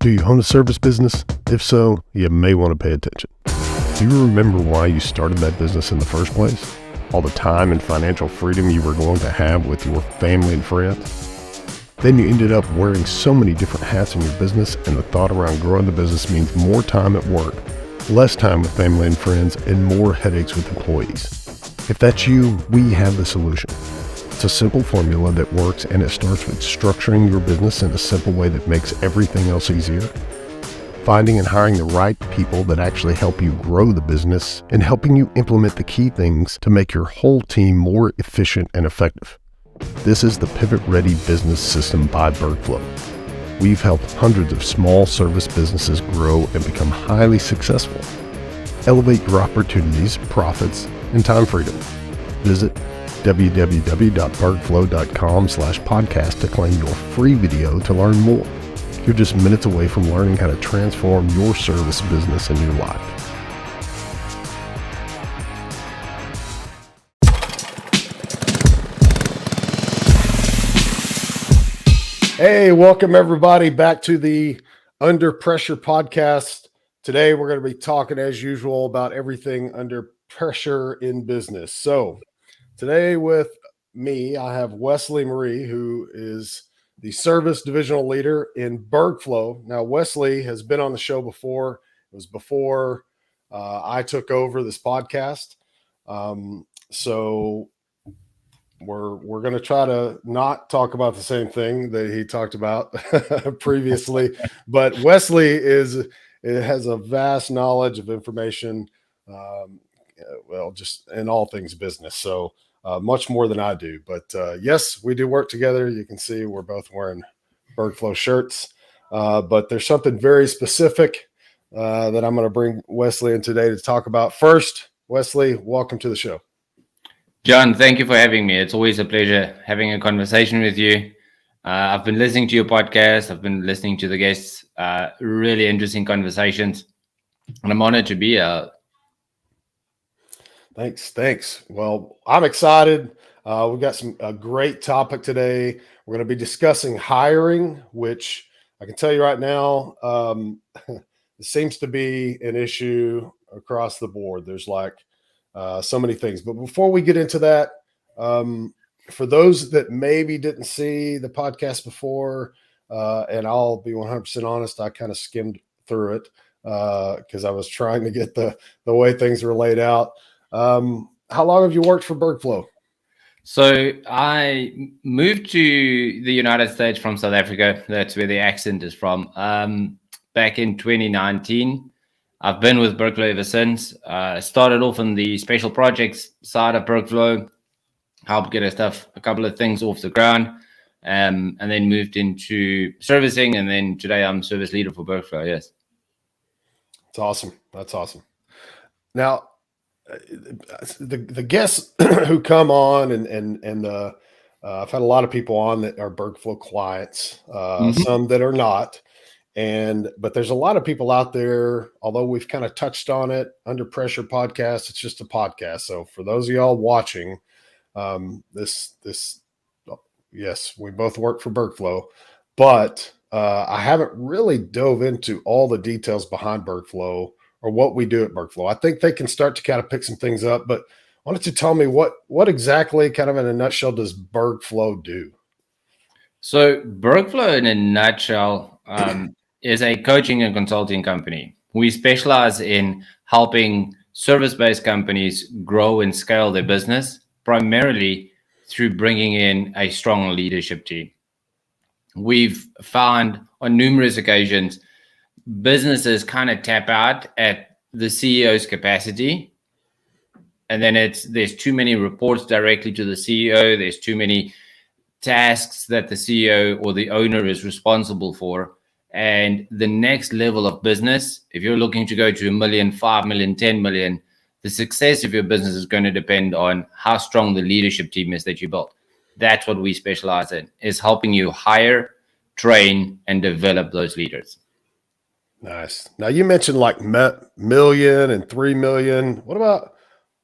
Do you own a service business? If so, you may want to pay attention. Do you remember why you started that business in the first place? All the time and financial freedom you were going to have with your family and friends? Then you ended up wearing so many different hats in your business, and the thought around growing the business means more time at work, less time with family and friends, and more headaches with employees. If that's you, we have the solution. It's a simple formula that works, and it starts with structuring your business in a simple way that makes everything else easier. Finding and hiring the right people that actually help you grow the business, and helping you implement the key things to make your whole team more efficient and effective. This is the Pivot Ready Business System by BERGflow. We've helped hundreds of small service businesses grow and become highly successful. Elevate your opportunities, profits, and time freedom. Visit www.bergflow.com/podcast to claim your free video to learn more. You're just minutes away from learning how to transform your service business and your life. Hey, welcome everybody back to the Under Pressure podcast. Today we're going to be talking as usual about everything under pressure in business. So today with me, I have Westley Maree, who is the service divisional leader in BERGflow. Now, Westley has been on the show before. It was before I took over this podcast. So we're going to try to not talk about the same thing that he talked about previously. But Westley has a vast knowledge of information, just in all things business. So much more than I do. But yes, we do work together. You can see we're both wearing BERGflow shirts. But there's something very specific that I'm going to bring Westley in today to talk about. First, Westley, welcome to the show. John, thank you for having me. It's always a pleasure having a conversation with you. I've been listening to your podcast. I've been listening to the guests. Really interesting conversations. And I'm honored to be here. Thanks. Well, I'm excited. We've got a great topic today. We're going to be discussing hiring, which I can tell you right now, it seems to be an issue across the board. There's so many things. But before we get into that, for those that maybe didn't see the podcast before, and I'll be 100% honest, I kind of skimmed through it because I was trying to get the way things were laid out. How long have you worked for BERGflow? So I moved to the United States from South Africa. That's where the accent is from. Back in 2019. I've been with BERGflow ever since. Started off on the special projects side of BERGflow, helped get a couple of things off the ground, and then moved into servicing. And then today I'm service leader for BERGflow. Yes. That's awesome. Now, the guests who come on and I've had a lot of people on that are BERGflow clients, some that are not. But there's a lot of people out there, although we've kind of touched on it, Under Pressure podcast, it's just a podcast. So for those of y'all watching, yes, we both work for BERGflow, but I haven't really dove into all the details behind BERGflow or what we do at BERGflow. I think they can start to kind of pick some things up, but why don't you tell me what exactly, kind of in a nutshell, does BERGflow do? So BERGflow in a nutshell, is a coaching and consulting company. We specialize in helping service-based companies grow and scale their business, primarily through bringing in a strong leadership team. We've found on numerous occasions, businesses kind of tap out at the CEO's capacity. And then there's too many reports directly to the CEO. There's too many tasks that the CEO or the owner is responsible for. And the next level of business, if you're looking to go to $1 million, $5 million, $10 million, the success of your business is going to depend on how strong the leadership team is that you built. That's what we specialize in, is helping you hire, train, and develop those leaders. Nice. Now you mentioned like million and 3 million. What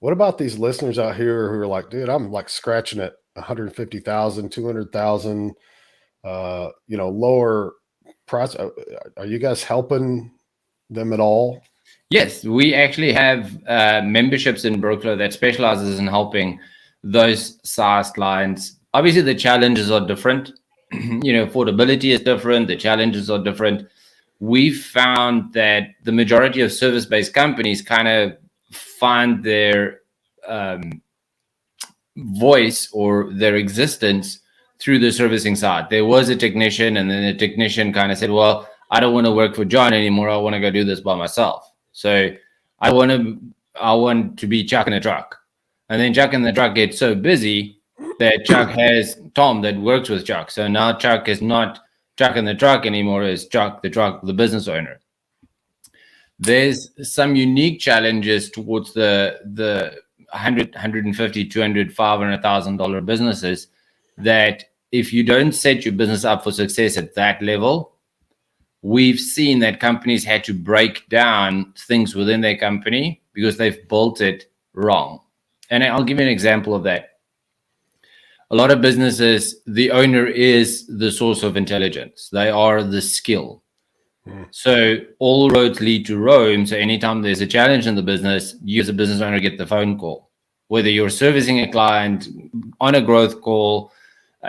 about these listeners out here who are like, dude, I'm like scratching at 150,000, 200,000, lower process? Are you guys helping them at all? Yes, we actually have memberships in BERGflow that specializes in helping those SaaS clients. Obviously, the challenges are different. Affordability is different. The challenges are different. We've found that the majority of service-based companies kind of find their voice or their existence through the servicing side. There was a technician, and then the technician kind of said, well, I don't want to work for John anymore. I want to go do this by myself. So I want to be Chuck in the truck. And then Chuck in the truck gets so busy that Chuck has Tom that works with Chuck. So now Chuck is not Chuck in the truck anymore, is Chuck the business owner. There's some unique challenges towards the 100, 150, 200, $500,000 businesses that if you don't set your business up for success at that level, we've seen that companies had to break down things within their company because they've built it wrong. And I'll give you an example of that. A lot of businesses, the owner is the source of intelligence. They are the skill. So all roads lead to Rome. So anytime there's a challenge in the business, you as a business owner get the phone call. Whether you're servicing a client on a growth call,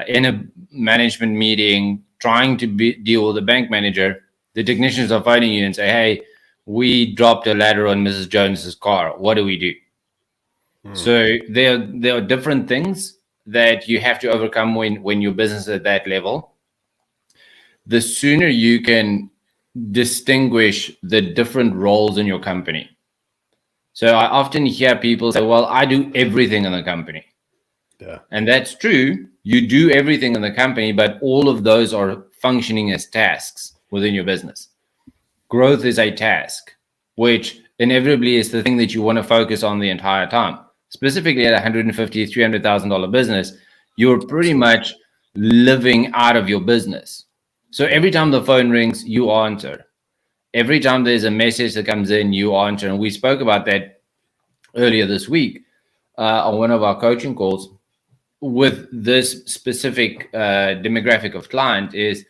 in a management meeting, trying to deal with a bank manager, the technicians are phoning you and say, hey, we dropped a ladder on Mrs. Jones's car. What do we do? So there are different things that you have to overcome when your business is at that level. The sooner you can distinguish the different roles in your company. So I often hear people say, well, I do everything in the company. Yeah. And that's true. You do everything in the company, but all of those are functioning as tasks within your business. Growth is a task, which inevitably is the thing that you want to focus on the entire time. Specifically at $150,000, $300,000 business, you're pretty much living out of your business. So every time the phone rings, you answer. Every time there's a message that comes in, you answer. And we spoke about that earlier this week on one of our coaching calls with this specific demographic of client is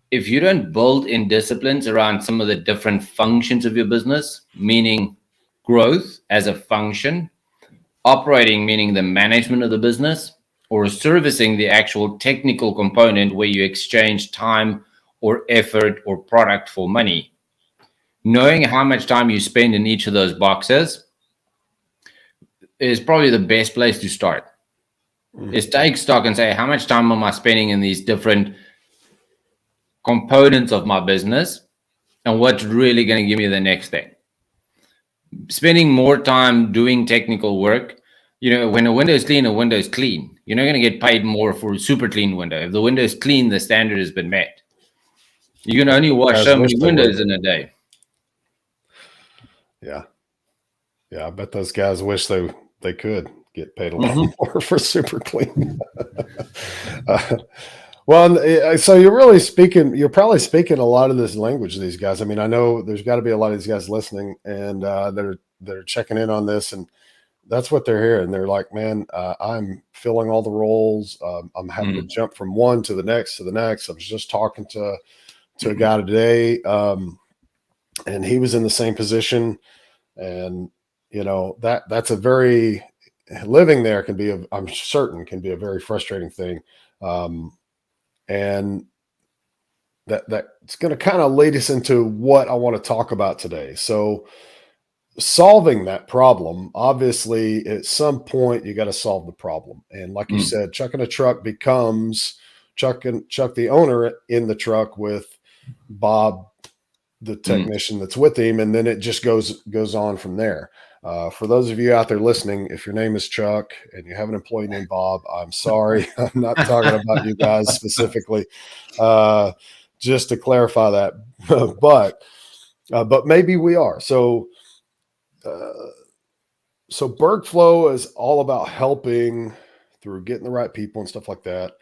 if you don't build in disciplines around some of the different functions of your business, meaning growth as a function, operating, meaning the management of the business, or servicing the actual technical component where you exchange time or effort or product for money. Knowing how much time you spend in each of those boxes is probably the best place to start. Is take stock and say, how much time am I spending in these different components of my business and what's really going to give me the next thing? Spending more time doing technical work, when a window is clean, a window is clean. You're not going to get paid more for a super clean window. If the window is clean, the standard has been met. You can only wash so many windows in a day. Yeah. Yeah. I bet those guys wish they could get paid a lot more for super clean. Well, so you're probably speaking a lot of this language to these guys. I mean, I know there's got to be a lot of these guys listening and they're checking in on this, and that's what they're hearing. They're like, man, I'm filling all the roles. I'm having to jump from one to the next to the next. I was just talking to a guy today, and he was in the same position, and that's a very living there can be I'm certain can be a very frustrating thing. And that's going to kind of lead us into what I want to talk about today. So solving that problem, obviously at some point you got to solve the problem. And like you said, Chuck in a truck becomes Chuck the owner in the truck with Bob, the technician that's with him. And then it just goes on from there. For those of you out there listening, if your name is Chuck and you have an employee named Bob, I'm sorry. I'm not talking about you guys specifically, just to clarify that. But maybe we are. So BERGflow is all about helping through getting the right people and stuff like that.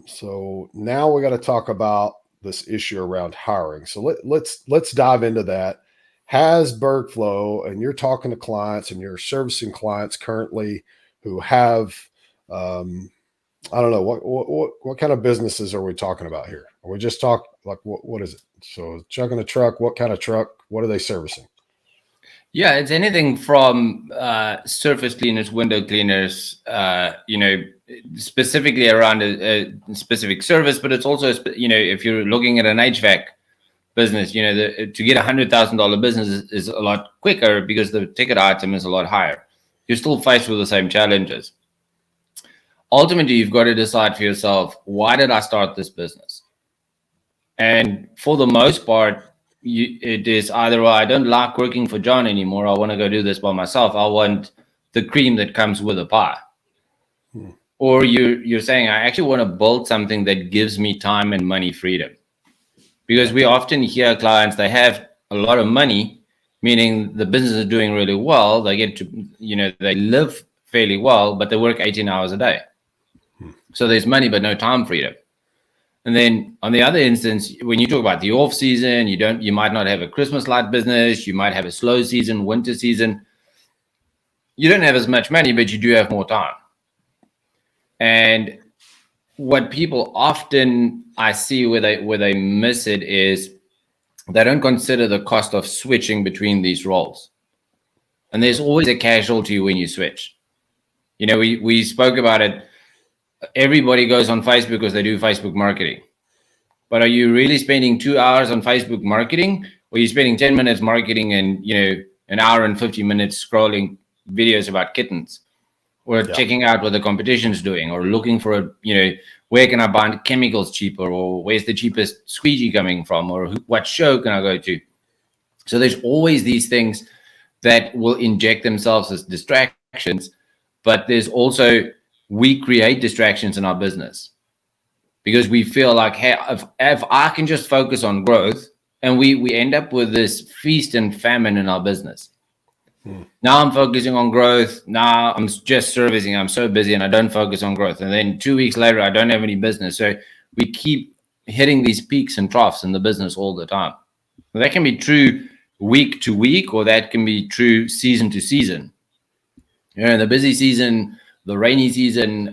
So now we got to talk about this issue around hiring. So let's dive into that. Has BERGflow, and you're talking to clients and you're servicing clients currently who have, I don't know, what kind of businesses are we talking about here? Are we just talk like what is it? So chugging a truck, what kind of truck? What are they servicing? Yeah, it's anything from surface cleaners, window cleaners, specifically around a specific service, but it's also, if you're looking at an HVAC business, to get $100,000 business is a lot quicker because the ticket item is a lot higher. You're still faced with the same challenges. Ultimately, you've got to decide for yourself, why did I start this business? And for the most part, it is either, well, I don't like working for John anymore. I want to go do this by myself. I want the cream that comes with a pie. Or you're saying, I actually want to build something that gives me time and money freedom. Because we often hear clients, they have a lot of money, meaning the business is doing really well. They get to, they live fairly well, but they work 18 hours a day. So there's money, but no time freedom. And then on the other instance, when you talk about the off season, you might not have a Christmas light business. You might have a slow season, winter season. You don't have as much money, but you do have more time. And what people often I see where they miss it is they don't consider the cost of switching between these roles. And there's always a casualty when you switch. We spoke about it. Everybody goes on Facebook because they do Facebook marketing. But are you really spending 2 hours on Facebook marketing, or are you spending 10 minutes marketing and, an hour and 50 minutes scrolling videos about kittens, or checking out what the competition's doing, or looking for where can I buy chemicals cheaper, or where's the cheapest squeegee coming from, or what show can I go to? So there's always these things that will inject themselves as distractions, but there's also, we create distractions in our business because we feel like, hey, if I can just focus on growth, and we end up with this feast and famine in our business. Now I'm focusing on growth. Now I'm just servicing. I'm so busy and I don't focus on growth. And then 2 weeks later, I don't have any business. So we keep hitting these peaks and troughs in the business all the time. That can be true week to week, or that can be true season to season. In the busy season, the rainy season,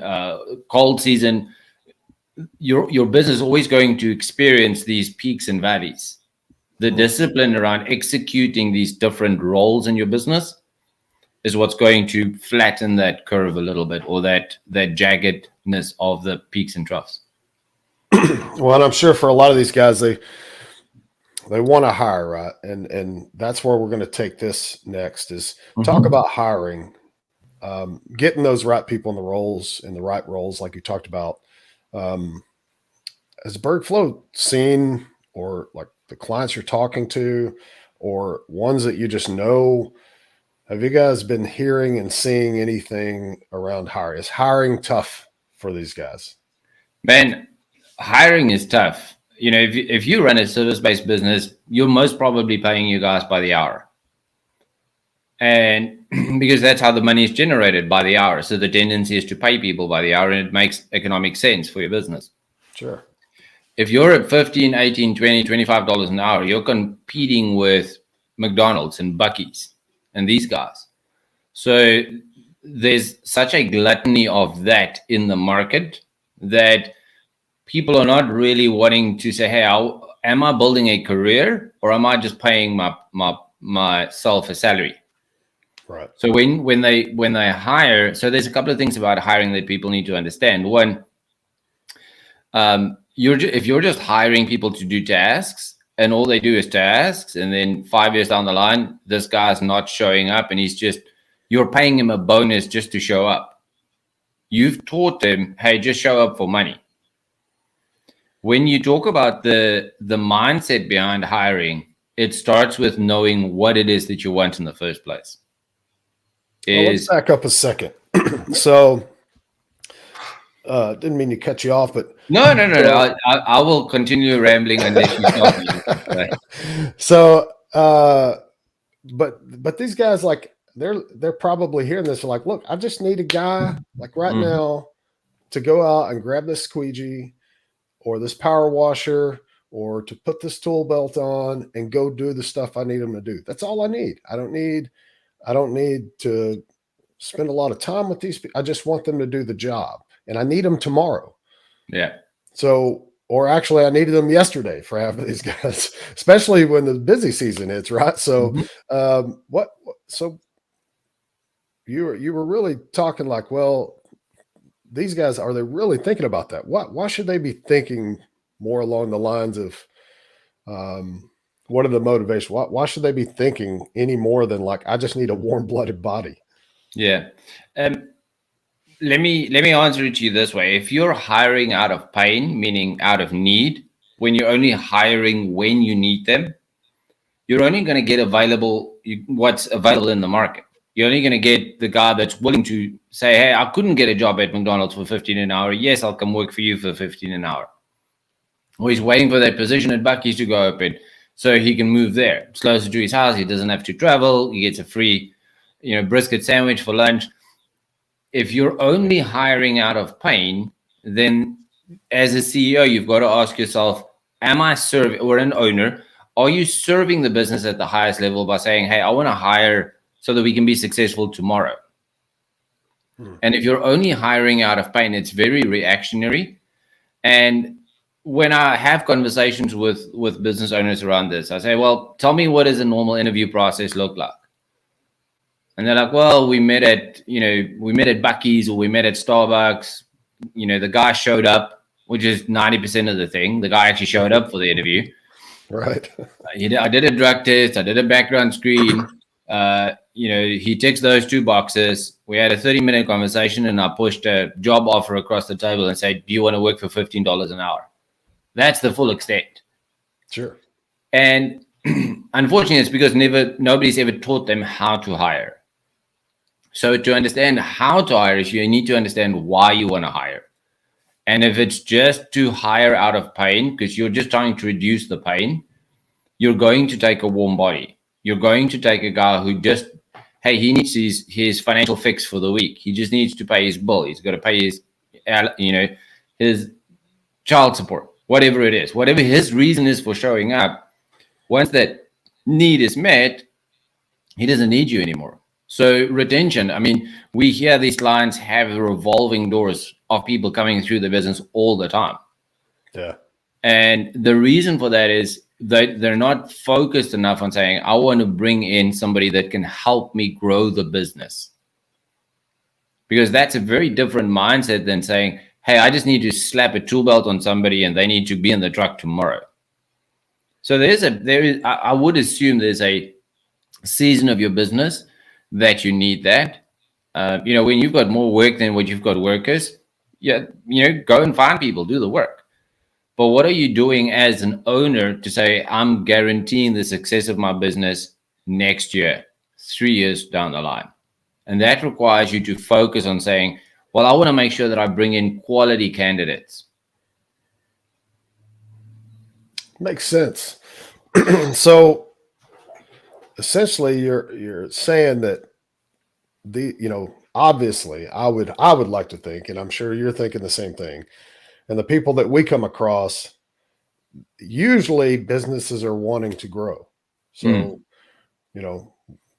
cold season, your business is always going to experience these peaks and valleys. The discipline around executing these different roles in your business is what's going to flatten that curve a little bit, or that jaggedness of the peaks and troughs. Well, and I'm sure for a lot of these guys, they want to hire, right? And that's where we're going to take this next is talk about hiring, getting those right people in the right roles, like you talked about. Has BERGflow seen, or like the clients you're talking to, or ones that you just know, have you guys been hearing and seeing anything around hiring? Is hiring tough for these guys? Man, hiring is tough. If you run a service-based business, you're most probably paying you guys by the hour. And because that's how the money is generated, by the hour. So the tendency is to pay people by the hour, and it makes economic sense for your business. Sure. If you're at $15, $18, $20, $25 an hour, you're competing with McDonald's and Buc-ee's and these guys. So there's such a gluttony of that in the market that people are not really wanting to say, hey, am I building a career, or am I just paying myself a salary? Right. So when they hire, so there's a couple of things about hiring that people need to understand. One, if you're just hiring people to do tasks, and all they do is tasks, and then 5 years down the line, this guy's not showing up, and you're paying him a bonus just to show up. You've taught them, hey, just show up for money. When you talk about the mindset behind hiring, it starts with knowing what it is that you want in the first place. Well, let's back up a second. So, didn't mean to cut you off, but no. I will continue rambling unless you stop me. So, but these guys, like, they're probably hearing this. They're like, look, I just need a guy like right now to go out and grab this squeegee or this power washer, or to put this tool belt on and go do the stuff I need them to do. That's all I need. I don't need to spend a lot of time with these people. I just want them to do the job, and I need them tomorrow. Yeah. So or actually I needed them yesterday for half of these guys, especially when the busy season hits, right? So, so you were really talking like, well, these guys, are they really thinking about that? Why should they be thinking more along the lines of, what are the motivations? Why should they be thinking any more than like, I just need a warm-blooded body? Yeah. Let me answer it to you this way. If you're hiring out of pain, meaning out of need, when you're only hiring when you need them, you're only going to get what's available in the market. You're only going to get the guy that's willing to say, hey, I couldn't get a job at McDonald's for 15 an hour. Yes, I'll come work for you for 15 an hour. Or he's waiting for that position at Bucky's to go open so he can move there. It's closer to his house. He doesn't have to travel. He gets a free, brisket sandwich for lunch. If you're only hiring out of pain, then as a CEO, you've got to ask yourself, am I serving, or an owner, are you serving the business at the highest level by saying, hey, I want to hire so that we can be successful tomorrow? And if you're only hiring out of pain, it's very reactionary. And when I have conversations with business owners around this, I say, well, tell me, what does a normal interview process look like? And they're like, well, we met at Bucky's, or we met at Starbucks. The guy showed up, which is 90% of the thing. The guy actually showed up for the interview. Right. I did a drug test. I did a background screen. He ticks those 2 boxes. We had a 30-minute conversation, and I pushed a job offer across the table and said, do you want to work for $15 an hour? That's the full extent. Sure. And unfortunately, it's because nobody's ever taught them how to hire. So to understand how to hire, you need to understand why you want to hire. And if it's just to hire out of pain, because you're just trying to reduce the pain, you're going to take a warm body. You're going to take a guy who just, hey, he needs his financial fix for the week. He just needs to pay his bill. He's got to pay his child support, whatever it is, whatever his reason is for showing up. Once that need is met, he doesn't need you anymore. So retention, we hear these clients have revolving doors of people coming through the business all the time. Yeah. And the reason for that is that they're not focused enough on saying, I want to bring in somebody that can help me grow the business. Because that's a very different mindset than saying, hey, I just need to slap a tool belt on somebody and they need to be in the truck tomorrow. So I would assume there's a season of your business that you need that. When you've got more work than what you've got workers, go and find people, do the work. But what are you doing as an owner to say, I'm guaranteeing the success of my business next year, 3 years down the line? And that requires you to focus on saying, well, I want to make sure that I bring in quality candidates. Makes sense. So essentially you're saying that obviously I would like to think, and I'm sure you're thinking the same thing, and the people that we come across, usually businesses are wanting to grow. So,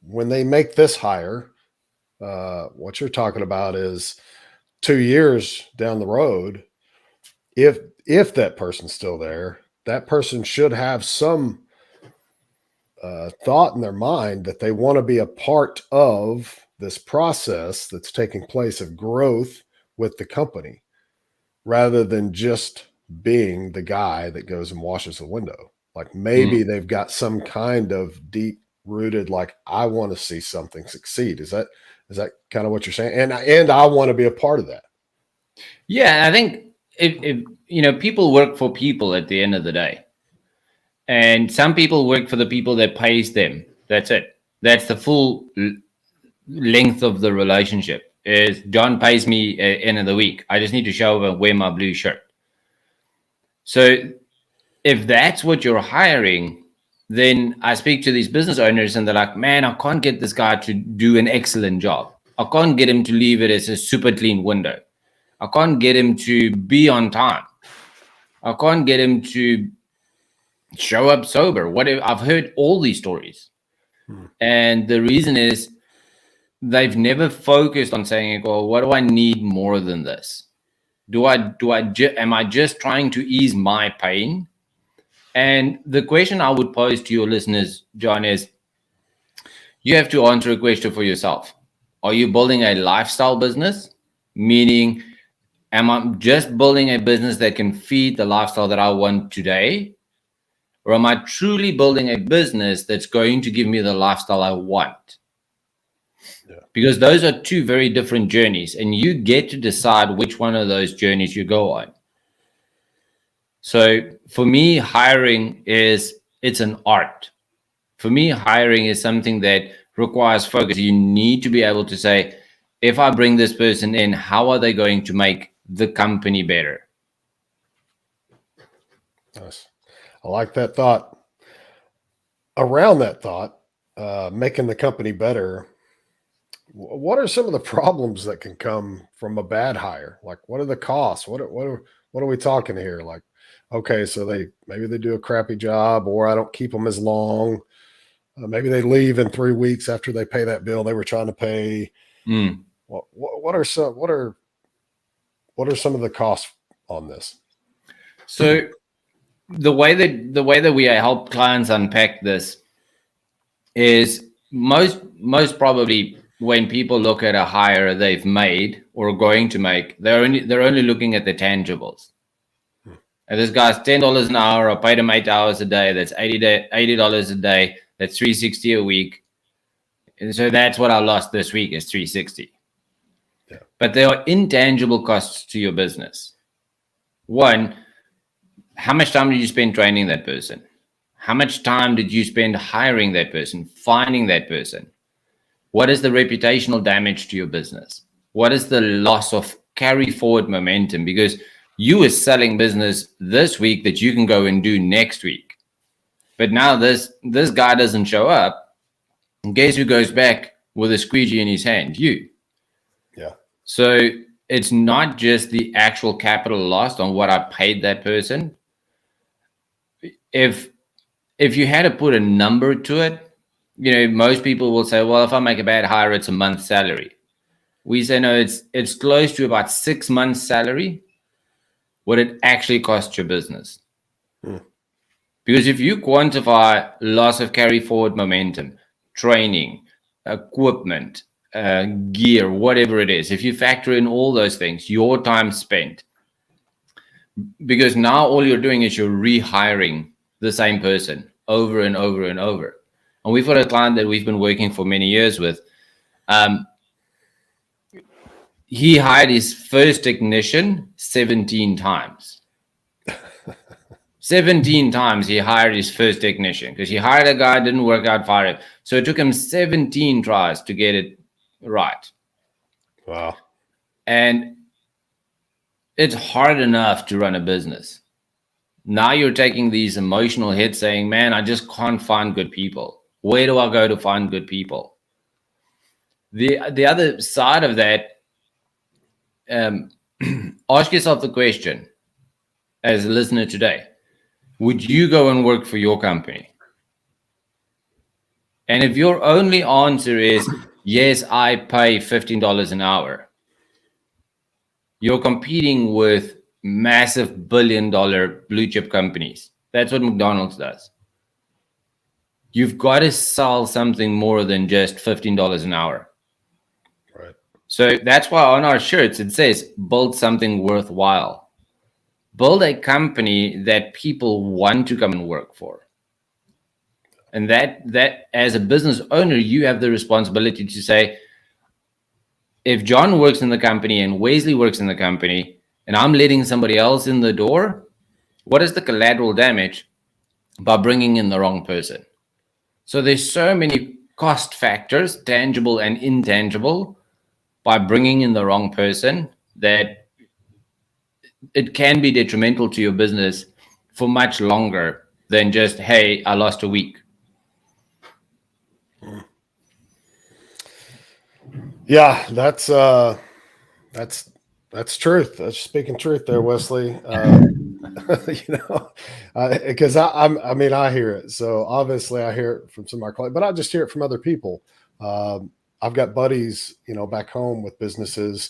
when they make this hire, what you're talking about is 2 years down the road, if that person's still there, that person should have some thought in their mind that they want to be a part of this process that's taking place of growth with the company, rather than just being the guy that goes and washes the window. Like maybe they've got some kind of deep rooted, like, I want to see something succeed. Is that kind of what you're saying? And I want to be a part of that. Yeah, I think if people work for people at the end of the day, and some people work for the people that pays them. That's it. That's the full length of the relationship. Is John pays me end of the week. I just need to show up and wear my blue shirt. So if that's what you're hiring, then I speak to these business owners and they're like, man, I can't get this guy to do an excellent job. I can't get him to leave it as a super clean window. I can't get him to be on time. I can't get him to show up sober. I've heard all these stories. And the reason is they've never focused on saying, well, what do I need more than this? Am I just trying to ease my pain? And the question I would pose to your listeners, John, is you have to answer a question for yourself. Are you building a lifestyle business? Meaning, am I just building a business that can feed the lifestyle that I want today? Or am I truly building a business that's going to give me the lifestyle I want? Yeah. Because those are two very different journeys, and you get to decide which one of those journeys you go on. So for me, it's an art. For me, hiring is something that requires focus. You need to be able to say, if I bring this person in, how are they going to make the company better? Nice. I like that thought. Around that thought, making the company better, what are some of the problems that can come from a bad hire? Like, what are the costs? What are we talking here? Like, okay, so maybe they do a crappy job, or I don't keep them as long. Maybe they leave in 3 weeks after they pay that bill they were trying to pay. What are some of the costs on this? So the way that we help clients unpack this is most probably when people look at a hire they've made or going to make, they're only looking at the tangibles. And this guy's $10 an hour. I paid him 8 hours a day. That's $80 a day. That's $360 a week. And so that's what I lost this week is $360. Yeah. But there are intangible costs to your business. One, how much time did you spend training that person? How much time did you spend hiring that person, finding that person? What is the reputational damage to your business? What is the loss of carry forward momentum? Because you were selling business this week that you can go and do next week. But now this guy doesn't show up. And guess who goes back with a squeegee in his hand? You. Yeah. So it's not just the actual capital lost on what I paid that person. If you had to put a number to it, most people will say, well, if I make a bad hire, it's a month's salary. We say, no, it's close to about 6 months' salary, what it actually costs your business. Because if you quantify loss of carry forward momentum, training, equipment, gear, whatever it is, if you factor in all those things, your time spent, because now all you're doing is you're rehiring the same person over and over and over. And we've got a client that we've been working for many years with. He hired his first technician 17 times. 17 times he hired his first technician because he hired a guy, didn't work out, fired him. So it took him 17 tries to get it right. Wow. And it's hard enough to run a business. Now you're taking these emotional hits saying, man, I just can't find good people. Where do I go to find good people? The other side of that, ask yourself the question as a listener today, would you go and work for your company? And if your only answer is, yes, I pay $15 an hour, you're competing with massive billion-dollar blue chip companies. That's what McDonald's does. You've got to sell something more than just $15 an hour. Right. So that's why on our shirts it says, build something worthwhile. Build a company that people want to come and work for. And that as a business owner, you have the responsibility to say, if John works in the company and Wesley works in the company, and I'm letting somebody else in the door, what is the collateral damage by bringing in the wrong person? So there's so many cost factors, tangible and intangible, by bringing in the wrong person that it can be detrimental to your business for much longer than just, hey, I lost a week. Yeah, that's truth. That's speaking truth there, Westley. Because I hear it. So obviously I hear it from some of our clients, but I just hear it from other people. I've got buddies, back home with businesses,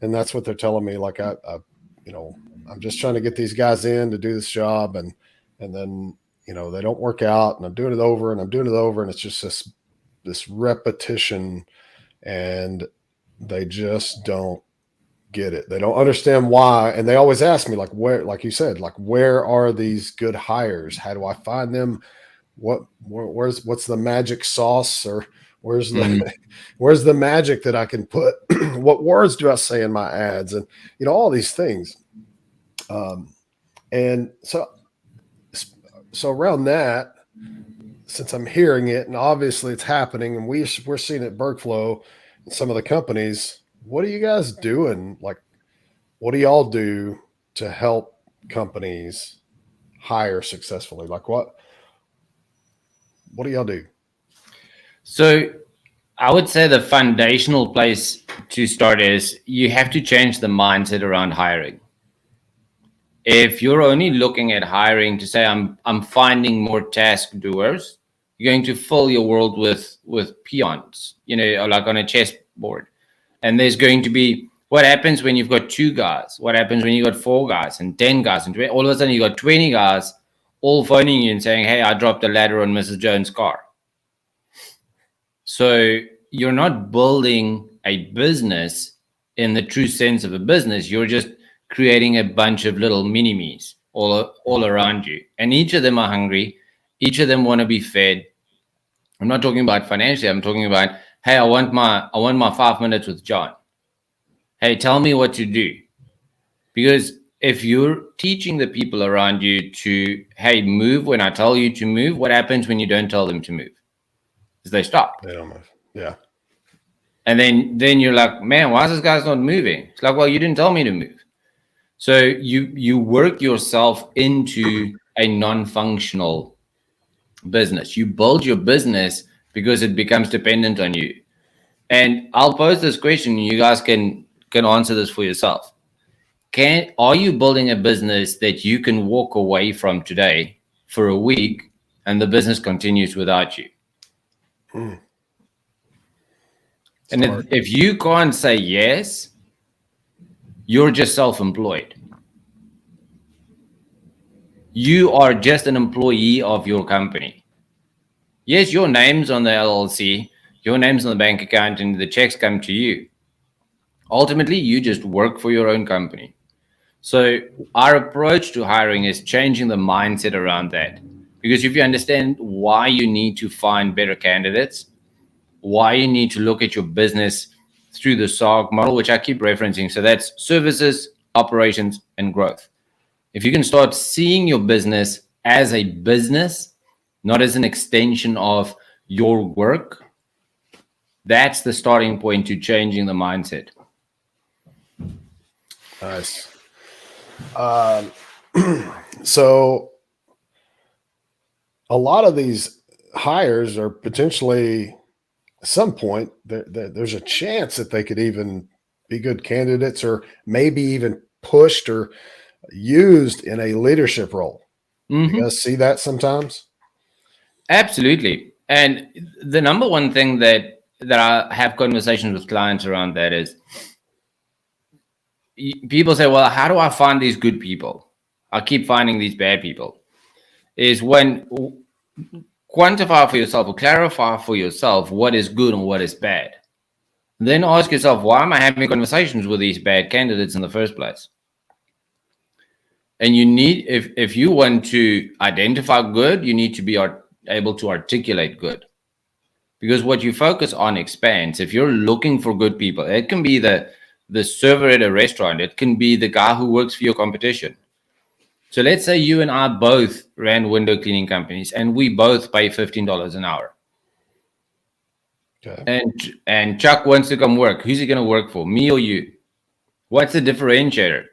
and that's what they're telling me. Like I I'm just trying to get these guys in to do this job, and then they don't work out, and I'm doing it over and I'm doing it over, and it's just this repetition, and they just don't get it. They don't understand why, and they always ask me, like, where, like you said, like, where are these good hires? How do I find them? What's the magic sauce, or where's the magic that I can put? What words do I say in my ads, and all these things. And so around that, since I'm hearing it, and obviously it's happening, and we're seeing it at BERGflow and some of the companies. What are you guys doing? Like, what do y'all do to help companies hire successfully? Like, what do y'all do? So I would say the foundational place to start is you have to change the mindset around hiring. If you're only looking at hiring to say I'm finding more task doers, you're going to fill your world with peons, like on a chessboard. And there's going to be, what happens when you've got 2 guys? What happens when you've got 4 guys and 10 guys? And all of a sudden you've got 20 guys all phoning you and saying, hey, I dropped a ladder on Mrs. Jones' car. So you're not building a business in the true sense of a business. You're just creating a bunch of little mini-me's all around you. And each of them are hungry. Each of them want to be fed. I'm not talking about financially. I'm talking about, hey, I want my 5 minutes with John. Hey, tell me what to do. Because if you're teaching the people around you to, hey, move when I tell you to move, what happens when you don't tell them to move? Is they stop. They don't move. Yeah. And then you're like, man, why is this guy's not moving? It's like, well, you didn't tell me to move. So you work yourself into a non-functional business. You build your business because it becomes dependent on you. And I'll pose this question. You guys can answer this for yourself. Are you building a business that you can walk away from today for a week and the business continues without you? And if you can't say yes, you're just self-employed. You are just an employee of your company. Yes, your name's on the LLC, your name's on the bank account, and the checks come to you. Ultimately, you just work for your own company. So our approach to hiring is changing the mindset around that. Because if you understand why you need to find better candidates, why you need to look at your business through the SOG model, which I keep referencing. So that's services, operations, and growth. If you can start seeing your business as a business, not as an extension of your work, that's the starting point to changing the mindset. Nice. So a lot of these hires are potentially, at some point, there's a chance that they could even be good candidates, or maybe even pushed or used in a leadership role. You guys see that sometimes? Absolutely. And the number one thing that I have conversations with clients around that is, people say, well, how do I find these good people? I keep finding these bad people. Is when quantify for yourself or clarify for yourself what is good and what is bad. Then ask yourself, why am I having conversations with these bad candidates in the first place? And you need, if you want to identify good, you need to be able to articulate good. Because what you focus on expands. If you're looking for good people, it can be the server at a restaurant. It can be the guy who works for your competition. So let's say you and I both ran window cleaning companies and we both pay $15 an hour. Okay. And Chuck wants to come work. Who's he going to work for, me or you? What's the differentiator?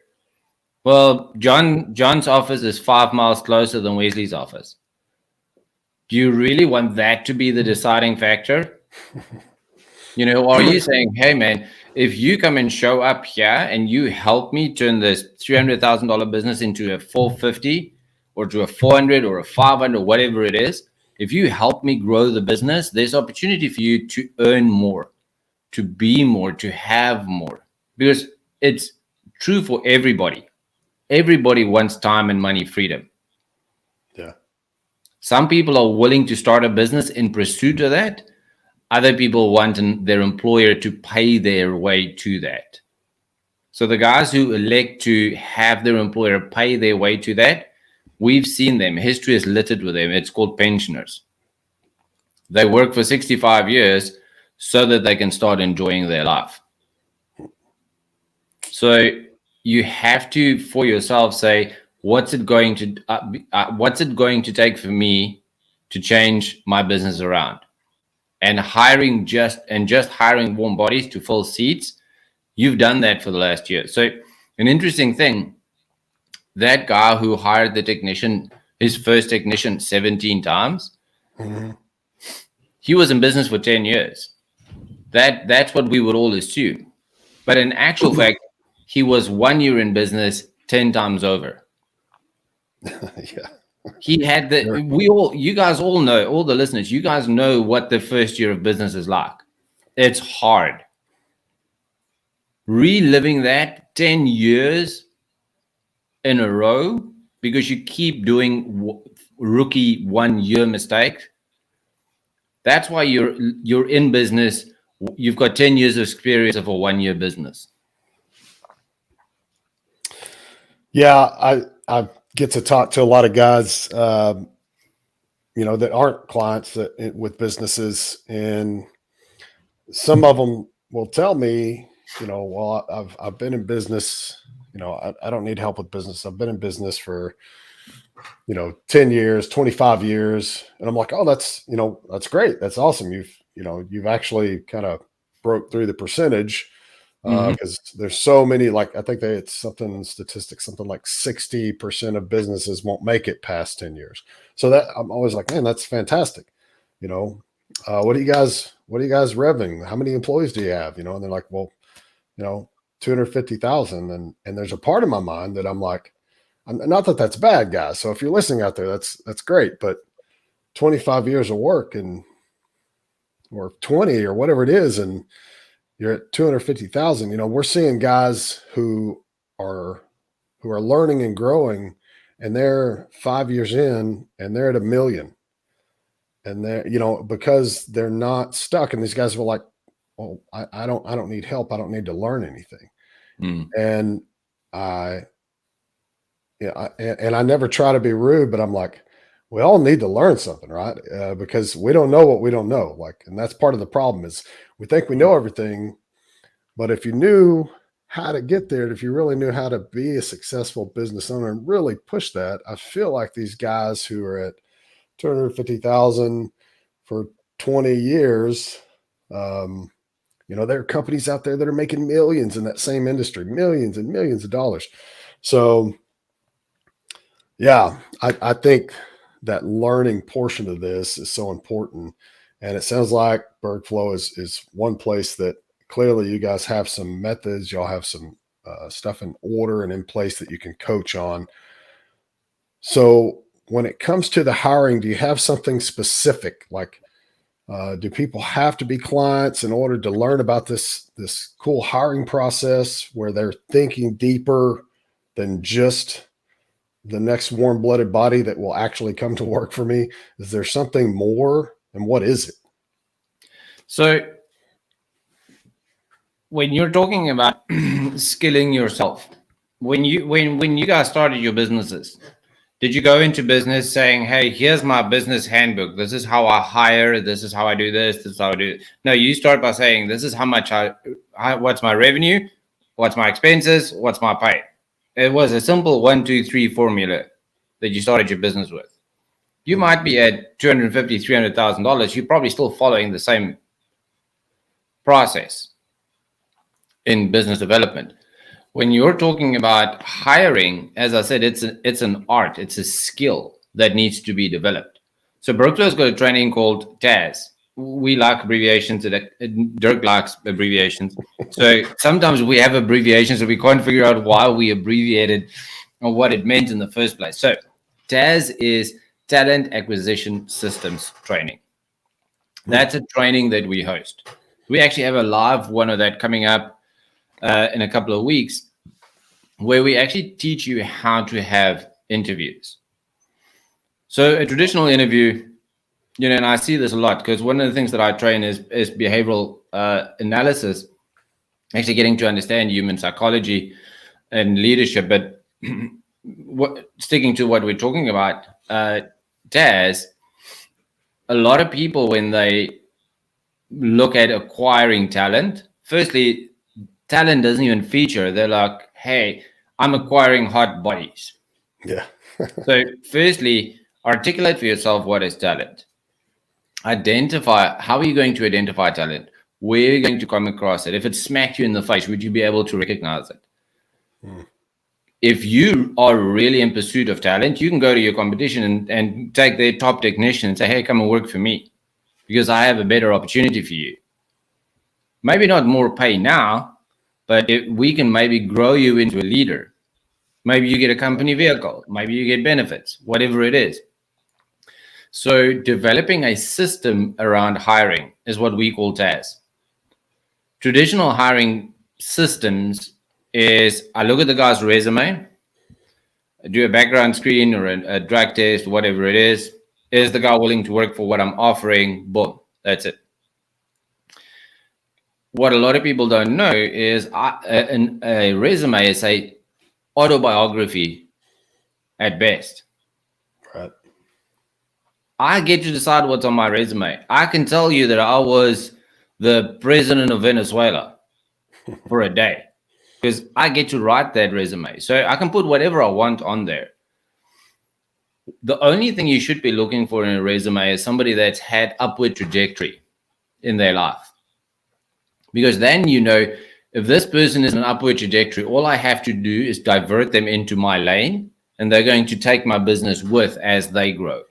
Well, John's office is 5 miles closer than Wesley's office. Do you really want that to be the deciding factor? Are you saying, hey, man, if you come and show up here and you help me turn this $300,000 business into a 450 or to a 400 or a 500, whatever it is, if you help me grow the business, there's opportunity for you to earn more, to be more, to have more, because it's true for everybody. everybody wants time and money freedom. Yeah. Some people are willing to start a business in pursuit of that. Other people want their employer to pay their way to that. So the guys who elect to have their employer pay their way to that, we've seen them. History is littered with them. It's called pensioners. They work for 65 years so that they can start enjoying their life. So you have to, for yourself, say, what's it going to take for me to change my business around? And just hiring warm bodies to fill seats, you've done that for the last year. So an interesting thing, that guy who hired the technician, his first technician 17 times, he was in business for 10 years. That's what we would all assume. But in actual fact, he was 1 year in business 10 times over. Yeah. He had you guys all know, all the listeners, you guys know what the first year of business is like. It's hard. Reliving that 10 years in a row because you keep doing rookie 1 year mistakes. That's why you're in business. You've got 10 years of experience of a 1 year business. Yeah, I get to talk to a lot of guys, that aren't clients with businesses, and some of them will tell me, well, I've been in business. I don't need help with business. I've been in business for 10 years, 25 years. And I'm like, oh, that's great. That's awesome. You've actually kind of broke through the percentage because there's so many, like, I think it's something like 60% of businesses won't make it past 10 years. So that I'm always like, man, that's fantastic. What are you guys revving? How many employees do you have? And they're like, well, 250,000. And there's a part of my mind that I'm like, not that that's bad, guys. So if you're listening out there, that's great. But 25 years of work or 20 or whatever it is, and you're at 250,000. We're seeing guys who are learning and growing, and they're 5 years in, and they're at $1 million, and they're because they're not stuck. And these guys were like, "Well, I don't need help. I don't need to learn anything." And I never try to be rude, but I'm like, we all need to learn something, right? Because we don't know what we don't know. And that's part of the problem is we think we know everything, but if you knew how to get there, if you really knew how to be a successful business owner and really push that, I feel like these guys who are at 250,000 for 20 years, there are companies out there that are making millions in that same industry, millions and millions of dollars. So yeah, I think that learning portion of this is so important. And it sounds like BERGflow is one place that clearly you guys have some methods. Y'all have some stuff in order and in place that you can coach on. So when it comes to the hiring, do you have something specific? Like, do people have to be clients in order to learn about this cool hiring process where they're thinking deeper than just the next warm-blooded body that will actually come to work for me? Is there something more, and what is it? So when you're talking about skilling yourself, when you guys started your businesses, did you go into business saying, hey, here's my business handbook, this is how I hire, this is how I do this is how I do it? No, you start by saying, this is how much what's my revenue, what's my expenses, what's my pay. It was a simple 1, 2, 3 formula that you started your business with. You might be at $250,000, $300,000. You're probably still following the same process in business development. When you're talking about hiring, as I said, it's an art. It's a skill that needs to be developed. So BERGflow's got a training called TAS. We like abbreviations. Dirk likes abbreviations. So sometimes we have abbreviations and we can't figure out why we abbreviated or what it meant in the first place. So TAS is Talent Acquisition Systems Training. That's a training that we host. We actually have a live one of that coming up in a couple of weeks, where we actually teach you how to have interviews. So a traditional interview, and I see this a lot because one of the things that I train is behavioral analysis, actually getting to understand human psychology and leadership. But sticking to what we're talking about, Taz, a lot of people, when they look at acquiring talent, firstly, talent doesn't even feature. They're like, hey, I'm acquiring hot bodies. Yeah. So firstly, articulate for yourself what is talent. Identify, how are you going to identify talent? Where are you going to come across it? If it smacked you in the face, would you be able to recognize it? If you are really in pursuit of talent, you can go to your competition and take their top technician and say, hey, come and work for me because I have a better opportunity for you. Maybe not more pay now, but we can maybe grow you into a leader. Maybe you get a company vehicle. Maybe you get benefits, whatever it is. So developing a system around hiring is what we call TAS. Traditional hiring systems is I look at the guy's resume, I do a background screen or a drug test, whatever it is. Is the guy willing to work for what I'm offering? Boom, that's it. What a lot of people don't know is a resume is a autobiography at best. Right. I get to decide what's on my resume. I can tell you that I was the president of Venezuela for a day because I get to write that resume. So I can put whatever I want on there. The only thing you should be looking for in a resume is somebody that's had upward trajectory in their life. Because then if this person is an upward trajectory, all I have to do is divert them into my lane and they're going to take my business with as they grow.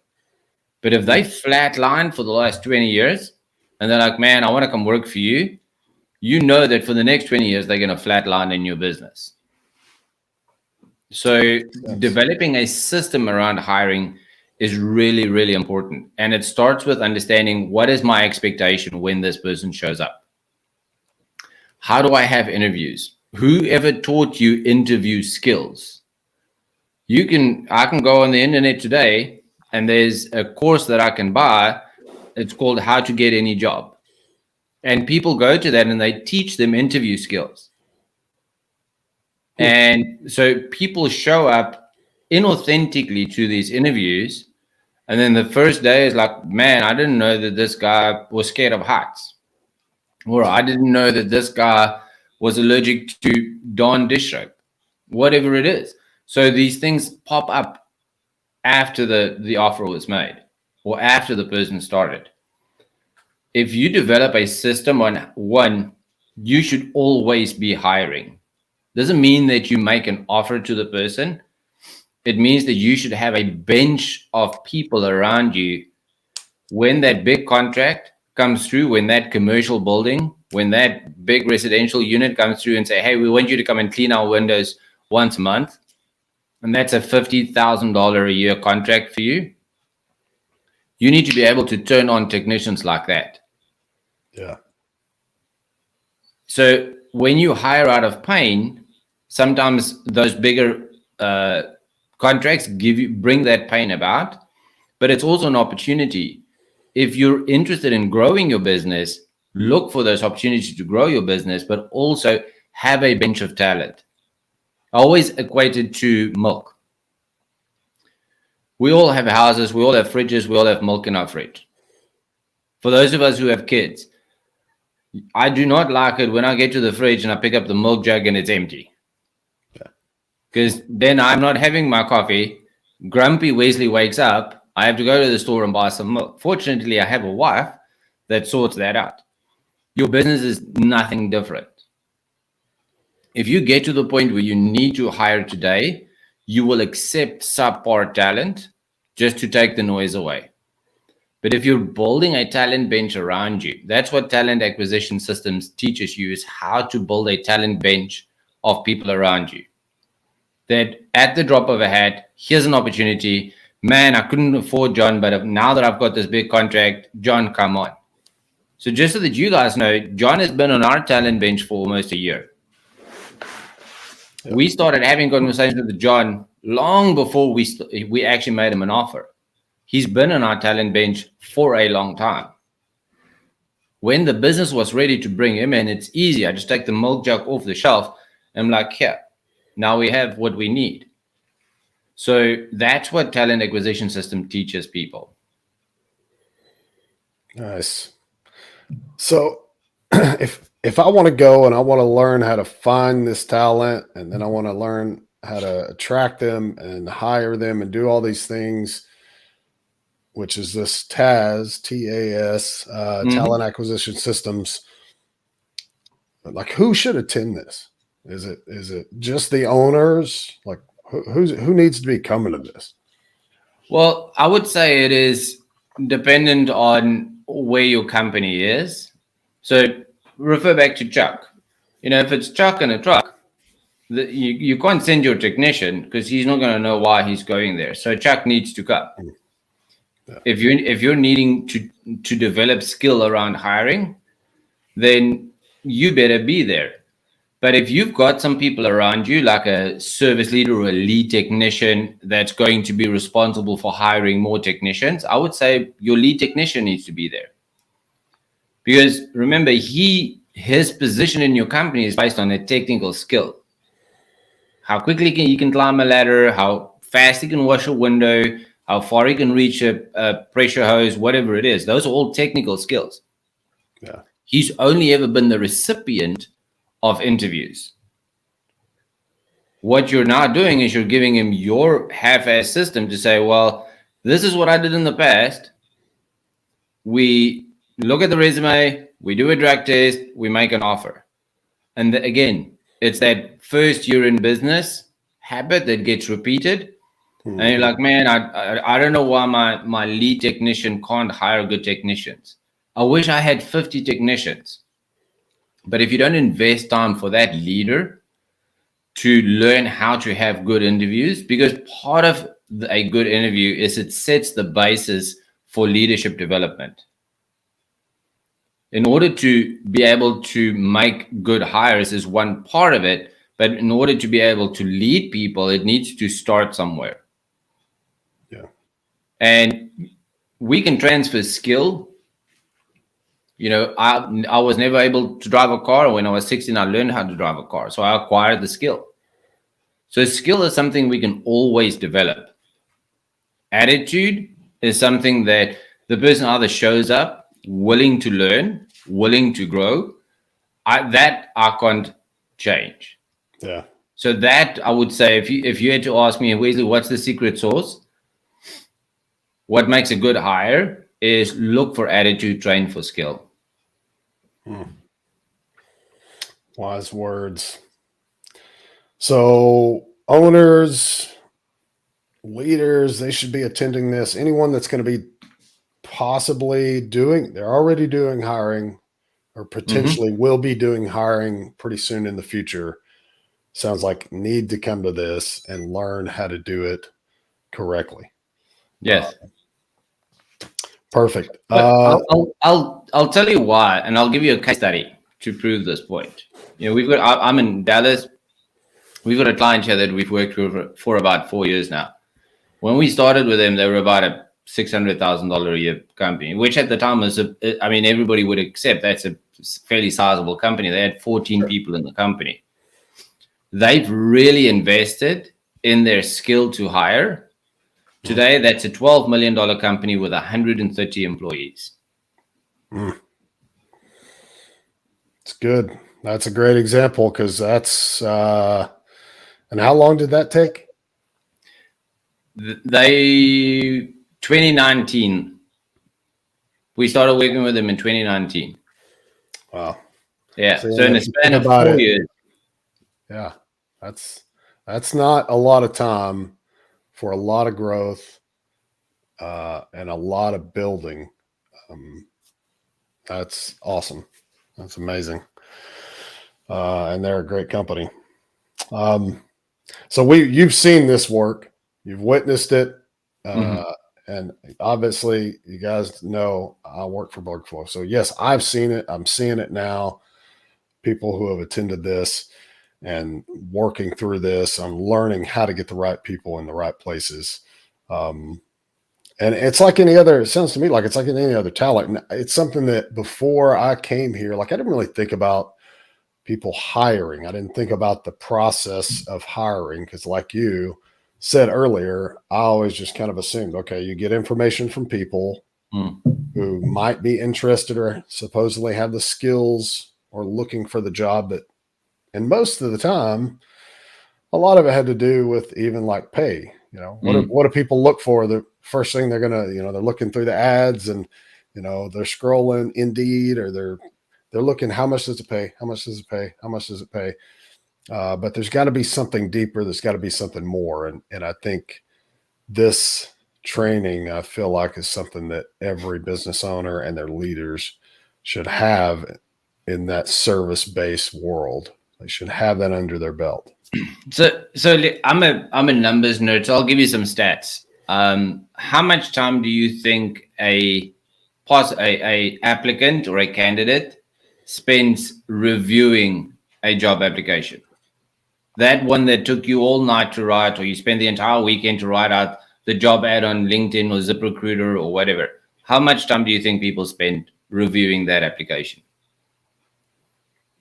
But if they flatline for the last 20 years and they're like, man, I want to come work for you, you know that for the next 20 years, they're going to flatline in your business. So developing a system around hiring is really, really important. And it starts with understanding what is my expectation when this person shows up. How do I have interviews? Whoever taught you interview skills? I can go on the internet today and there's a course that I can buy. It's called How to Get Any Job. And people go to that and they teach them interview skills. And so people show up inauthentically to these interviews. And then the first day is like, man, I didn't know that this guy was scared of heights. Or I didn't know that this guy was allergic to Dawn dish soap. Whatever it is. So these things pop up after the offer was made or after the person started. If you develop a system on one, you should always be hiring. Doesn't mean that you make an offer to the person. It means that you should have a bench of people around you when that big contract comes through, when that commercial building, when that big residential unit comes through and say, hey, we want you to come and clean our windows once a month. And that's a $50,000 a year contract for you. You need to be able to turn on technicians like that. Yeah. So when you hire out of pain, sometimes those bigger contracts bring that pain about, but it's also an opportunity. If you're interested in growing your business, look for those opportunities to grow your business, but also have a bench of talent. I always equate it to milk. We all have houses, we all have fridges, we all have milk in our fridge. For those of us who have kids, I do not like it when I get to the fridge and I pick up the milk jug and it's empty. Because then I'm not having my coffee. Grumpy Wesley wakes up. I have to go to the store and buy some milk. Fortunately, I have a wife that sorts that out. Your business is nothing different. If you get to the point where you need to hire today, you will accept subpar talent just to take the noise away. But if you're building a talent bench around you, that's what talent acquisition systems teaches you, is how to build a talent bench of people around you. That at the drop of a hat, here's an opportunity. Man, I couldn't afford John, but now that I've got this big contract, John, come on. So just so that you guys know, John has been on our talent bench for almost a year. Yep. We started having conversations with John long before we actually made him an offer. He's been on our talent bench for a long time. When the business was ready to bring him in, it's easy. I just take the milk jug off the shelf and I'm like, here, now we have what we need. So that's what talent acquisition system teaches people. Nice. So if I want to go and I want to learn how to find this talent, and then I want to learn how to attract them and hire them and do all these things, which is this TAS, talent acquisition systems, like who should attend this? Is it just the owners? Like who needs to be coming to this? Well, I would say it is dependent on where your company is. So refer back to Chuck. If it's Chuck in a truck, you can't send your technician because he's not going to know why he's going there. So Chuck needs to come. Yeah. If you're needing to develop skill around hiring, then you better be there. But if you've got some people around you, like a service leader or a lead technician that's going to be responsible for hiring more technicians, I would say your lead technician needs to be there. Because remember, his position in your company is based on a technical skill. How quickly he can climb a ladder, how fast he can wash a window, how far he can reach a pressure hose, whatever it is. Those are all technical skills. Yeah. He's only ever been the recipient of interviews. What you're now doing is you're giving him your half-ass system to say, well, this is what I did in the past. We look at the resume, we do a drug test, we make an offer. And again, it's that first year in business habit that gets repeated. And you're like, man, I don't know why my lead technician can't hire good technicians. I wish I had 50 technicians. But if you don't invest time for that leader to learn how to have good interviews, because part of a good interview is it sets the basis for leadership development. In order to be able to make good hires is one part of it, but in order to be able to lead people, it needs to start somewhere. Yeah. And we can transfer skill. I was never able to drive a car. When I was 16, I learned how to drive a car. So I acquired the skill. So skill is something we can always develop. Attitude is something that the person either shows up willing to learn, willing to grow. I can't change. Yeah. So that I would say, if you had to ask me, Wesley, what's the secret sauce? What makes a good hire is look for attitude, train for skill. Wise words. So owners, leaders, they should be attending this. Anyone that's going to be possibly they're already doing hiring or potentially will be doing hiring pretty soon in the future. Sounds like need to come to this and learn how to do it correctly. Yes. Perfect. I'll tell you why, and I'll give you a case study to prove this point. I'm in Dallas. We've got a client here that we've worked with for about 4 years now. When we started with them, they were about a $600,000 a year company, which at the time was, everybody would accept that's a fairly sizable company. They had 14 people in the company. They've really invested in their skill to hire. Today, that's a $12 million company with 130 employees. It's good. That's a great example because that's and how long did that take? 2019. We started working with them in 2019. Wow. Yeah. So in a span of 4 years. Yeah. That's not a lot of time for a lot of growth and a lot of building. That's awesome. That's amazing. And they're a great company. So you've seen this work, you've witnessed it. And obviously you guys know I work for BERGflow. So yes, I've seen it. I'm seeing it now. People who have attended this. and working through this. I'm learning how to get the right people in the right places. And it's like any other, it sounds to me like it's like any other talent. And it's something that before I came here, like I didn't really think about people hiring. I didn't think about the process of hiring because, like you said earlier, I always just kind of assumed, okay, you get information from people who might be interested or supposedly have the skills or looking for the job that, and most of the time, a lot of it had to do with even like pay. You know, what do people look for? The first thing they're gonna, they're looking through the ads and, they're scrolling Indeed or they're looking, how much does it pay? How much does it pay? How much does it pay? But there's got to be something deeper. There's got to be something more. And I think this training, I feel like, is something that every business owner and their leaders should have in that service-based world. They should have that under their belt. So I'm a numbers nerd, so I'll give you some stats. How much time do you think a applicant or a candidate spends reviewing a job application? That one that took you all night to write, or you spend the entire weekend to write out the job ad on LinkedIn or ZipRecruiter or whatever. How much time do you think people spend reviewing that application?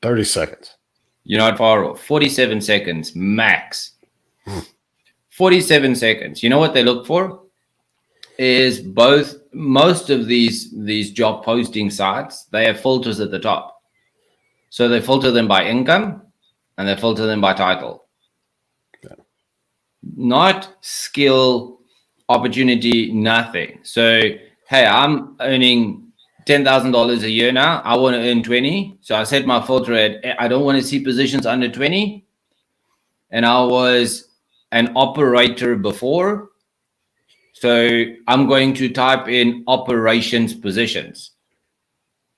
30 seconds. You're not far off. 47 seconds max. 47 seconds. You know what they look for? Is most of these job posting sites, they have filters at the top. So they filter them by income and they filter them by title. Yeah. Not skill, opportunity, nothing. So, hey, I'm earning $10,000 a year now. I want to earn 20. So I set my filter at, I don't want to see positions under 20. And I was an operator before. So I'm going to type in operations positions.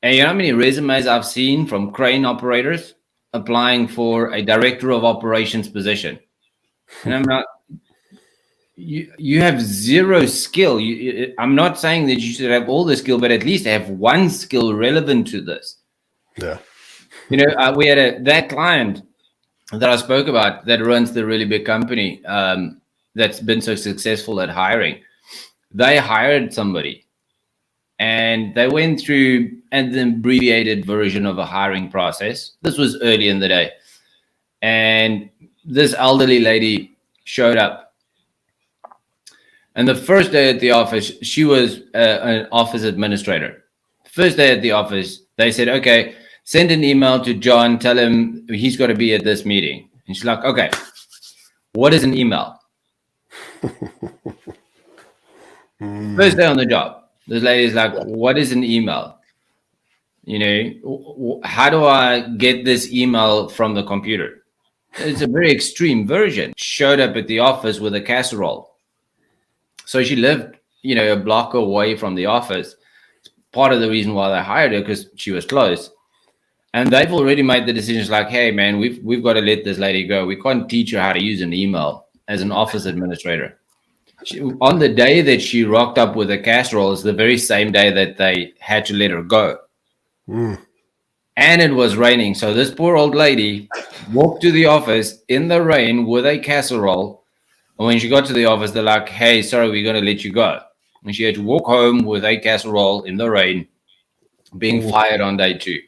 And you know how many resumes I've seen from crane operators applying for a director of operations position? And I'm not, you have zero skill. I'm not saying that you should have all the skill, but at least have one skill relevant to this. Yeah. We had that client that I spoke about that runs the really big company that's been so successful at hiring. They hired somebody and they went through an abbreviated version of a hiring process. This was early in the day. And this elderly lady showed up. And the first day at the office, she was an office administrator. First day at the office, they said, okay, send an email to John, tell him he's got to be at this meeting. And she's like, okay, what is an email? First day on the job, this lady's like, what is an email? How do I get this email from the computer? It's a very extreme version. Showed up at the office with a casserole. So she lived, a block away from the office. Part of the reason why they hired her, because she was close. And they've already made the decisions like, hey, man, we've got to let this lady go. We can't teach her how to use an email as an office administrator. On the day that she rocked up with a casserole is the very same day that they had to let her go. And it was raining. So this poor old lady walked to the office in the rain with a casserole. And when she got to the office, they're like, hey, sorry, we're going to let you go. And she had to walk home with a casserole in the rain, being fired on day 2.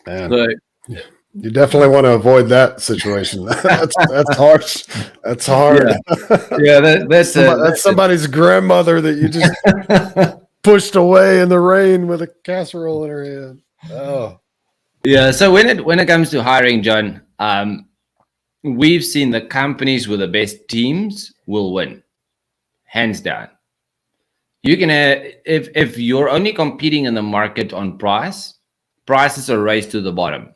Man. So, you definitely want to avoid that situation. That's harsh. That's hard. Yeah, that's somebody's grandmother that you just pushed away in the rain with a casserole in her hand. Oh, yeah. So when it comes to hiring, John, we've seen the companies with the best teams will win, hands down. You can if you're only competing in the market on price, prices are raised to the bottom.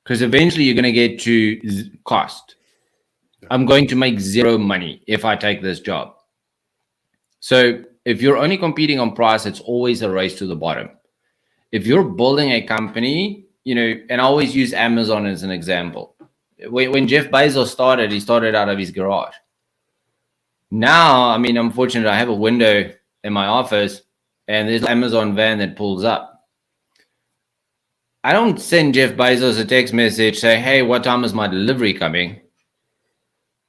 Because eventually you're going to get to cost. I'm going to make zero money if I take this job. So if you're only competing on price, it's always a race to the bottom. If you're building a company, and I always use Amazon as an example. When Jeff Bezos started, he started out of his garage. Now, I'm fortunate I have a window in my office and there's an Amazon van that pulls up. I don't send Jeff Bezos a text message say, hey, what time is my delivery coming?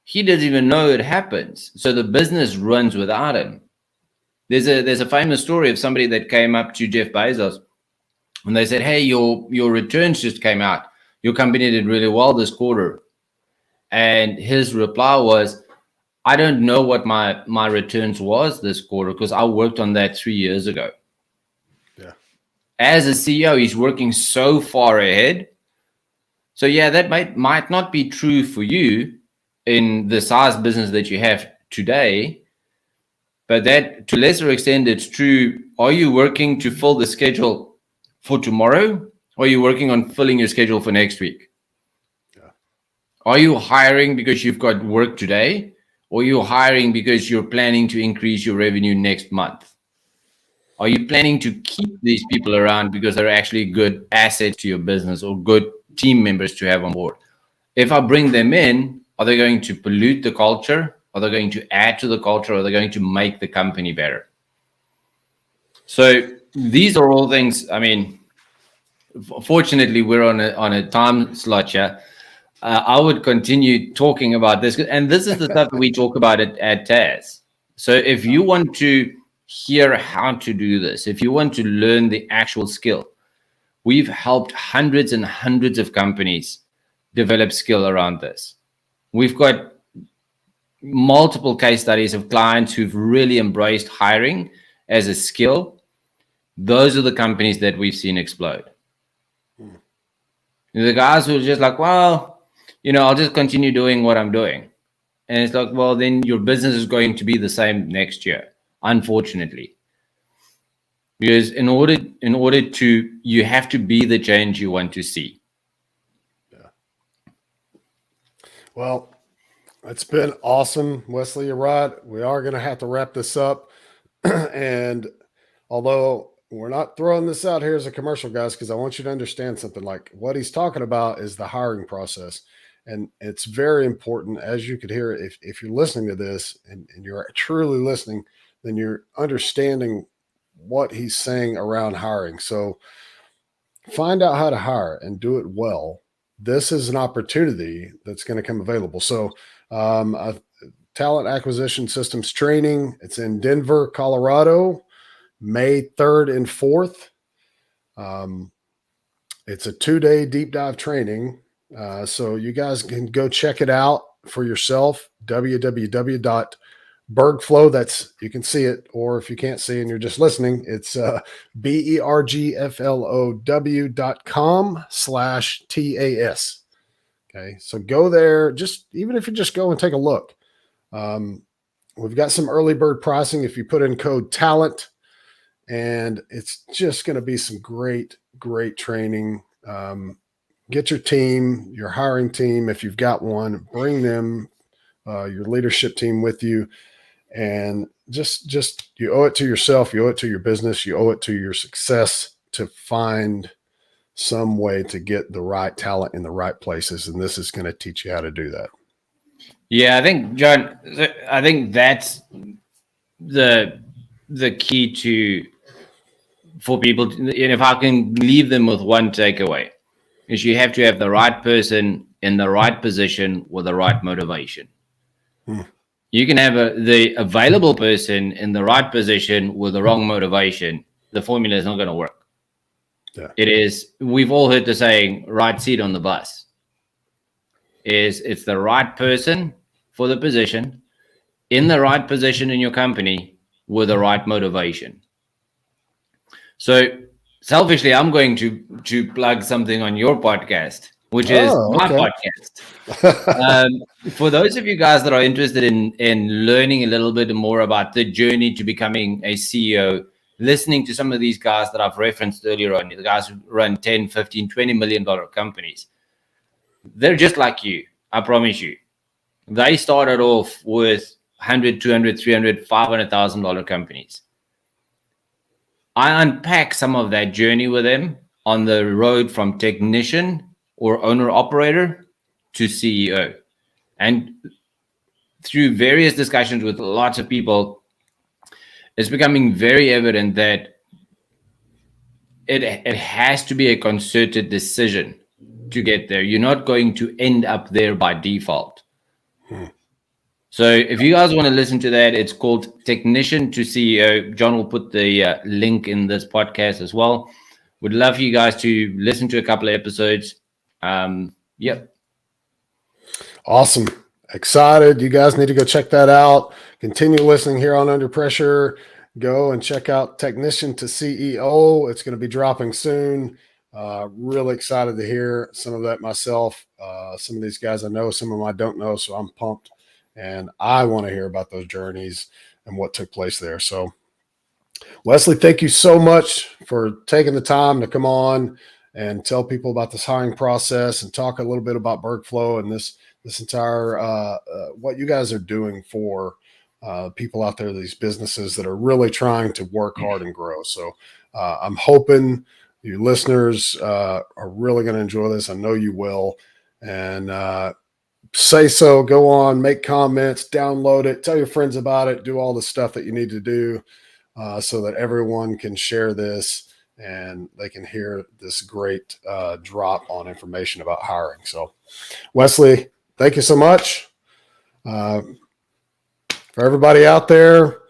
He doesn't even know it happens. So the business runs without him. There's a famous story of somebody that came up to Jeff Bezos and they said, hey, your returns just came out. Your company did really well this quarter. And his reply was, I don't know what my returns was this quarter because I worked on that 3 years ago. Yeah. As a CEO, he's working so far ahead. So yeah, that might not be true for you in the size business that you have today, but that to lesser extent, it's true. Are you working to fill the schedule for tomorrow? Or are you working on filling your schedule for next week? Yeah. Are you hiring because you've got work today? Or are you hiring because you're planning to increase your revenue next month? Are you planning to keep these people around because they're actually good assets to your business or good team members to have on board? If I bring them in, are they going to pollute the culture? Are they going to add to the culture? Or are they going to make the company better? So these are all things. I mean, fortunately, we're on a time slot here. I would continue talking about this, and this is the stuff that we talk about at TAS. So if you want to hear how to do this, if you want to learn the actual skill, we've helped hundreds and hundreds of companies develop skill around this. We've got multiple case studies of clients who've really embraced hiring as a skill. Those are the companies that we've seen explode. The guys who are just like, well, I'll just continue doing what I'm doing. And it's like, well, then your business is going to be the same next year, unfortunately. Because in order to, you have to be the change you want to see. Yeah. Well, it's been awesome, Westley. You're right. We are going to have to wrap this up. And although we're not throwing this out here as a commercial, guys, because I want you to understand something. Like what he's talking about is the hiring process. And it's very important, as you could hear, if you're listening to this and you're truly listening, then you're understanding what he's saying around hiring. So find out how to hire and do it well. This is an opportunity that's going to come available. So talent acquisition systems training, it's in Denver, Colorado, May 3rd and 4th. It's a 2-day deep dive training. So you guys can go check it out for yourself. www.BERGflow. That's, you can see it, or if you can't see and you're just listening, it's BERGflow.com/TAS. Okay. So go there, just even if you just go and take a look. We've got some early bird pricing if you put in code TALENT, and it's just going to be some great training. Get your team, your hiring team, if you've got one, bring them, your leadership team with you, and just you owe it to yourself, you owe it to your business, you owe it to your success to find some way to get the right talent in the right places, and this is going to teach you how to do that. Yeah, I think, John, I think that's the key for people to, and if I can leave them with one takeaway, is you have to have the right person in the right position with the right motivation. You can have the available person in the right position with the wrong motivation. The formula is not going to work. Yeah. It is, we've all heard the saying, right seat on the bus. It's the right person for the position, in the right position in your company with the right motivation. So selfishly, I'm going to plug something on your podcast, which is my podcast. For those of you guys that are interested in learning a little bit more about the journey to becoming a CEO, listening to some of these guys that I've referenced earlier on, the guys who run 10, 15, $20 million companies, they're just like you. I promise you. They started off with $100, $200, $300, $500,000 companies. I unpack some of that journey with them on the road from technician or owner operator to CEO. And through various discussions with lots of people, it's becoming very evident that it has to be a concerted decision to get there. You're not going to end up there by default. So if you guys want to listen to that, it's called Technician to CEO. John will put the link in this podcast as well. Would love you guys to listen to a couple of episodes. Yep. Awesome. Excited. You guys need to go check that out. Continue listening here on Under Pressure. Go and check out Technician to CEO. It's going to be dropping soon. Really excited to hear some of that myself. Some of these guys I know, some of them I don't know, so I'm pumped. And I want to hear about those journeys and what took place there. So, Westley, thank you so much for taking the time to come on and tell people about this hiring process and talk a little bit about BERGflow and this entire what you guys are doing for people out there, these businesses that are really trying to work hard and grow. So I'm hoping you listeners are really going to enjoy this. I know you will. And say so, go on, make comments, download it, tell your friends about it, do all the stuff that you need to do so that everyone can share this and they can hear this great drop on information about hiring. So, Westley, thank you so much. For everybody out there,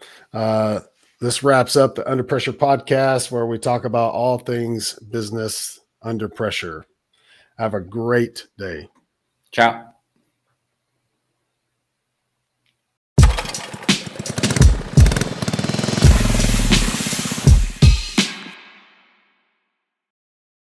this wraps up the Under Pressure podcast, where we talk about all things business under pressure. Have a great day. Ciao.